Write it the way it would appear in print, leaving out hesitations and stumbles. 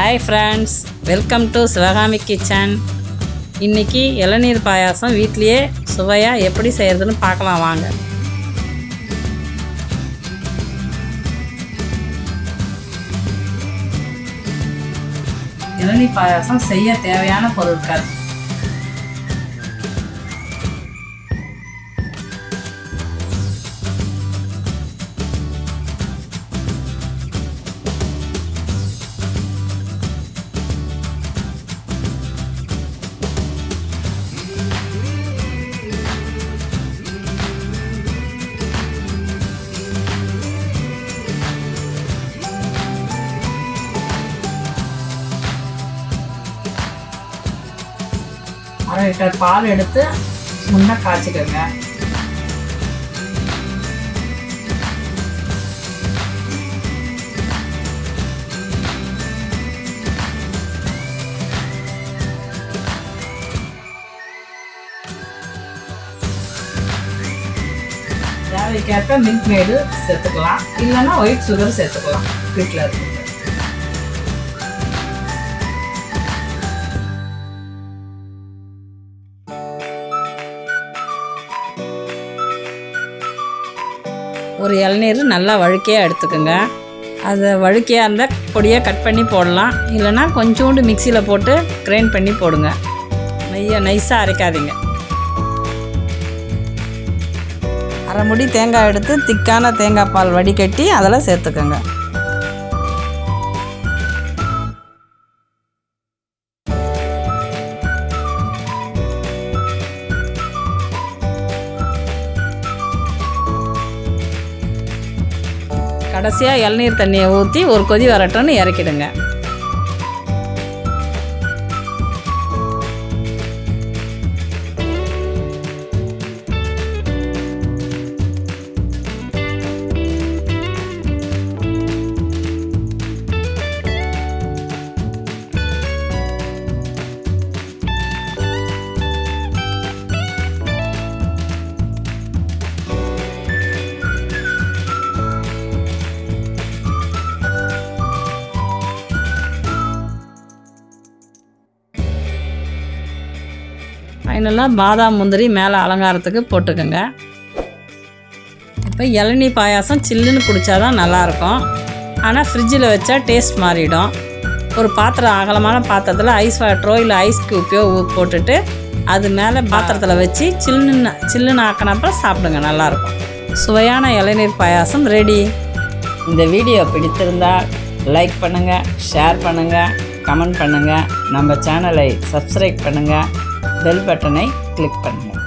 Hi friends, welcome to Sivagami Kitchen. இன்னைக்கு இளநீர் பாயாசம் வீட்லயே சுவையா எப்படி செய்யறதுன்னு பார்க்கலாம் வாங்க. இளநீர் பாயாசம் செய்ய தேவையான பொருட்கள்: அரை லிட்டர் பால் எடுத்து முன்ன காய்ச்சிக்கோங்க. தேவைக்கேற்ப மில்க் மேடு சேர்த்துக்கலாம், இல்லைன்னா ஒயிட் சுகர் சேர்த்துக்கலாம். வீட்டில் இருக்கு ஒரு இளநீர் நல்லா வழுக்கையாக எடுத்துக்கோங்க. அதை வழுக்கையாக இருந்தால் பொடியாக கட் பண்ணி போடலாம், இல்லைனா கொஞ்சோண்டு மிக்சியில் போட்டு கிரைண்ட் பண்ணி போடுங்க. நைஸாக அரைக்காதீங்க. அரை முடி தேங்காய் எடுத்து திக்கான தேங்காய் பால் வடிகட்டி அதில் சேர்த்துக்கோங்க. கடைசியாக இளநீர் தண்ணியை ஊற்றி ஒரு கொதி வரட்டும்னு இறக்கிடுங்க. ஃபைனலாக பாதாம் முந்திரி மேலே அலங்காரத்துக்கு போட்டுக்கோங்க. இப்போ இளநீர் பாயாசம் சில்லுன்னு குடித்தாதான் நல்லாயிருக்கும், ஆனால் ஃப்ரிட்ஜில் வச்சா டேஸ்ட் மாறிடும். ஒரு பாத்திரம், அகலமான பாத்திரத்தில் ஐஸ் வாட்டரோ இல்லை ஐஸ் க்யூப்பையோ போட்டுட்டு அது மேலே பாத்திரத்தில் வச்சு சில்லுன்னு ஆக்கினப்ப சாப்பிடுங்க, நல்லாயிருக்கும். சுவையான இளநீர் பாயாசம் ரெடி. இந்த வீடியோ பிடித்திருந்தால் லைக் பண்ணுங்கள், ஷேர் பண்ணுங்கள், கமெண்ட் பண்ணுங்கள். நம்ம சேனலை சப்ஸ்கிரைப் பண்ணுங்கள், பெல் பட்டனை கிளிக் பண்ணுங்கள்.